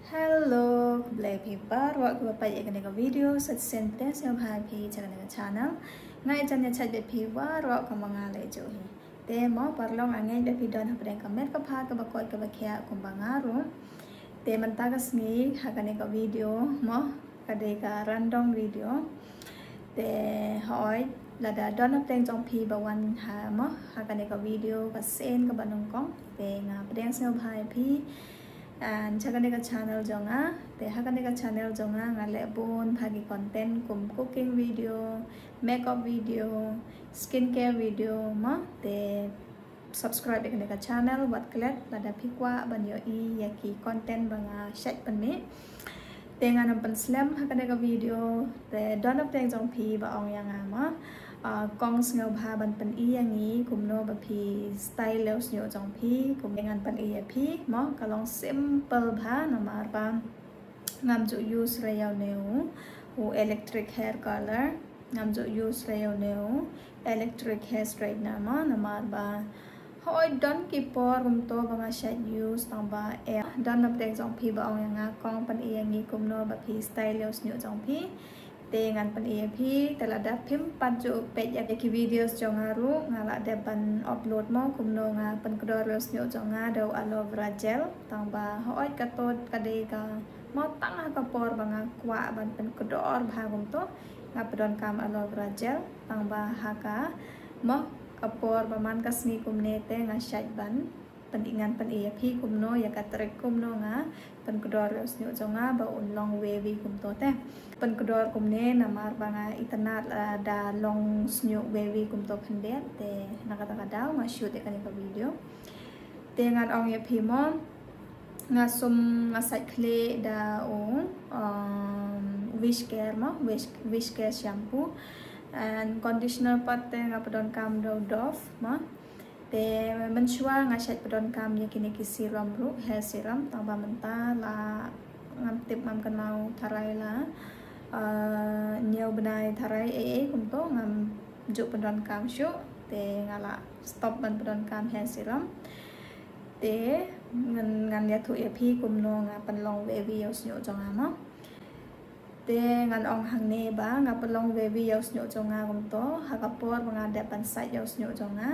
Hello, Blay Pipa, welcome back to the video. Set sentence yang happy channel channel. Ngay chân nhà chạy biệt Pipa, rock của mga lệ chỗ hi. Te mo parlong angay biệt Pidon hấp đèn comment cấp hai cấp coi cấp kia cùng bằng aro. Te mentagas mi hakan cái video mo kade ka random video. Te hỏi là đã đón hấp đèn trong pi bảoวันhà mo hakan cái video và sen các bạn nông công. Te ngà đèn xem happy. And Hakaneka channel jonga, the Hakaneka channel jonga ngalebon bagi konten kum cooking video, makeup video, skincare video ma the subscribe Hakaneka channel wat klet lada pikwa banyo I yaki konten banga share panme. Dengan nampan slam Hakaneka video the don of teng jong pi ba ong yang ama. Kong ngau bha ban pan I yang ni kum no ba pi style leos nyo jong pi kum dengan pan I pi mo kalong simple bha namar ba ngam jo use rayau neu u electric hair color ngam jo use rayau neu electric hair straightener mo namar ba hoi don ki por kum to ba nga shade use tang ba e don nap deng jong pi ba ong yang kong pan I yang ni kum no ba pi style leos nyo jong pi dengan pen EAP telah ada pim pancu page yaki videos jongaru ngala depan upload mo kumno nga pen kedor nyo jonga dau aloe vera gel tamba hoi katot kade ka mo tangah kapor banga kwa ban pen kedor bhagum to nga pedon kam aloe vera gel tamba haka mo kapor baman kasni kumne te nga shade ban pendingan pen EAP kumno ya katrek kumno nga pen kedor nyo jonga ba long wavy kumto te pen kedor kumne namar banga itana da long snyo wavy kumto pendet te nakata daw nga shoot kan ka video dengan ong EAP mo nga sum nga cycle da wish care mo wish care shampoo and conditioner pat te nga pedon kam do Dove mo te mensua nga syat pedon kam ya kini ki serum ru hair serum tambah mentah la ngam tip mam kan mau tarai la nhiều benai tarai kum to ngam juk pedon kam syu te ngala stop ban pedon kam hair serum te ngan ya thu EAP kum no nga panlong wavy yaus nyo jong ama te ngan ong hang ne ba nga panlong wavy yaus nyo jong nga kum to hakapor nga depan side yaus nyo jong nga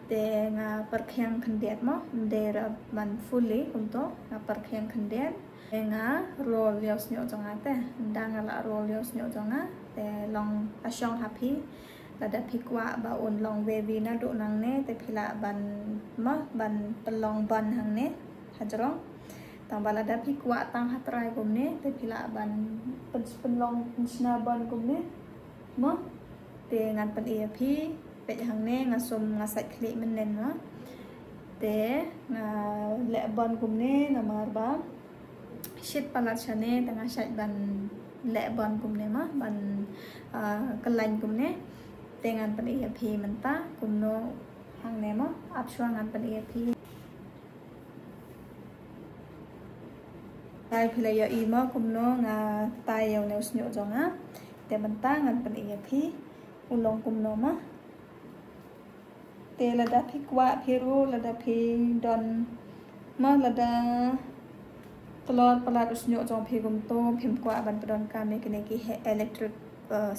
te nga perkhyang khandet mo dera man fully kunto nga perkhyang khandet nga roll yos nyo jonga te ndang la roll yos nyo jonga te long asyong happy lada pikwa ba un long wavy na do nang ne te phila ban mo ban pelong ban hang ne hajrong tambah lada pikwa tang hatrai kum ne te phila ban pelong sna ban kum ne mo te ngan pan EAP pet hang ne nga sum nga sat klik menen no te nga le bon kum ne namar ba shit palat chane tanga sat ban le bon kum ne ma ban kalain kum ne te ngan pan EAP menta kum no hang ne mo ap shwa ngan pan EAP tai philaya I mo kum no nga tai yaw ne usnyo jonga te menta ngan pan EAP ulong kum no ma te lada pikwa piru lada pi don ma lada telur pelat usnyo jong pi gum to pim kwa ban pedon kam ne kene ki electric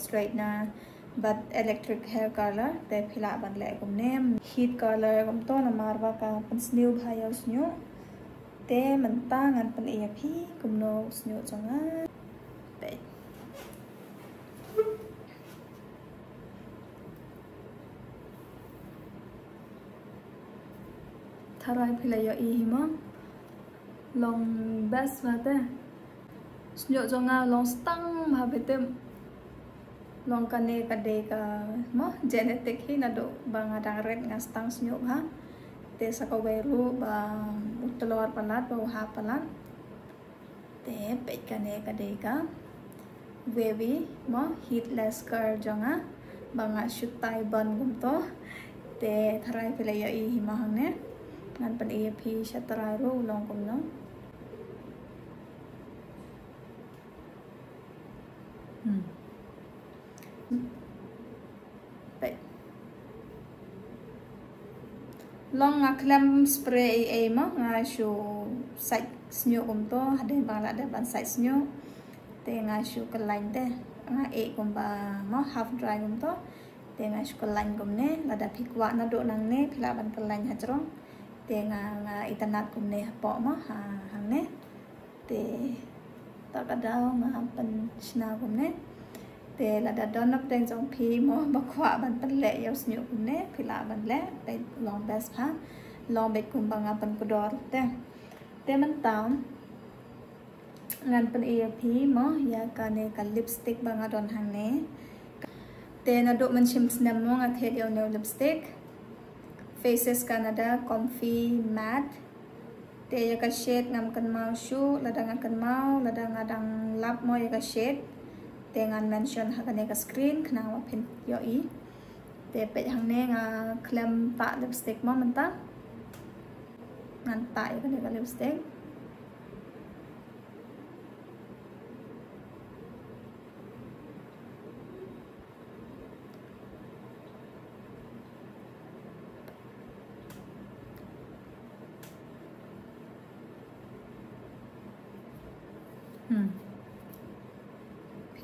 straightener but electric hair color te phila ban le gum ne heat color gum to namar ba ka pan snew bhaya usnyo te menta ngan pan EAP gum no usnyo jonga te tarai philaya I hima long best mate snyo jonga long stang bhabetem long kane kade ka mo genetic hi na do banga dangret nga stang snyo ha te sakaweru ba utlor palat ba ha palat te pet kane kade ka wavy mo heatless curl jonga banga shutai ban gumto te tarai philaya I hima hangne ngan pan EAP siya tararu long kum no long nga klem spray mo nga shu site snyo kum to hade bang la da ban side snyo te nga shu kelain te nga kum ba mo half dry kum to te nga shu kelain kum ne la da phikwa na do nang ne phila ban kelain ha jrong te nga itanat kum ne po mo ha hang ne te ta ka dau nga pan chna kum ne te la da don nap teng jong phi mo ba khwa ban pan le yaw snyo kum ne phila ban le te long best ha long bet kum ba nga pan ko dor te man taum ngan pan EAP mo ya ka ne ka lipstick ba nga don hang ne te na do man chim snam mo nga the yaw ne lipstick Faces Canada Comfy Matte te ya ka shade ngam kan mau shu la da ngan kan mau la da ngadang lap mo ya ka shade te ngan mention ha ka ne ka screen khna wa pin yo I te pe hang ne nga klem ta lipstick mo man ta ngan ta ya ka ne ka lipstick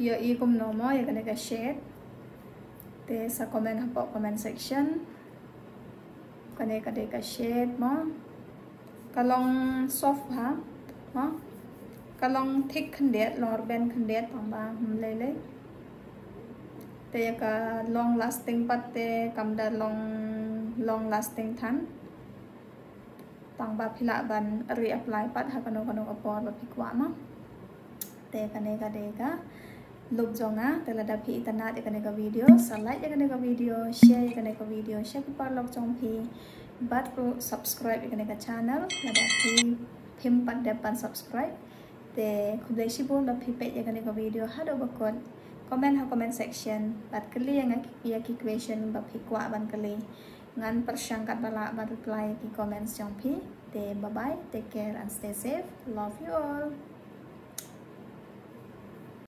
Here kum no mo ya ka shade te sa comment ha po comment section ka shade mo kalong soft ha mo kalong thick khandet lor ben khandet tong ba le le te ya ka long lasting pat te kam da long lasting than tong ba phila ban reapply pat ha kano apor ba phikwa mo te ka look jonga tela da phi itana de ka video like ka video share ka video share par lok jong phi bat ko subscribe ka channel la da phi phim pat de pan subscribe te khudai shi bon la phi pe ka video ha do bakon comment section bat kali yang ya ki question ba phi kwa ban kali ngan persangkat bala ba reply ki comments jong phi te bye bye take care and stay safe love you all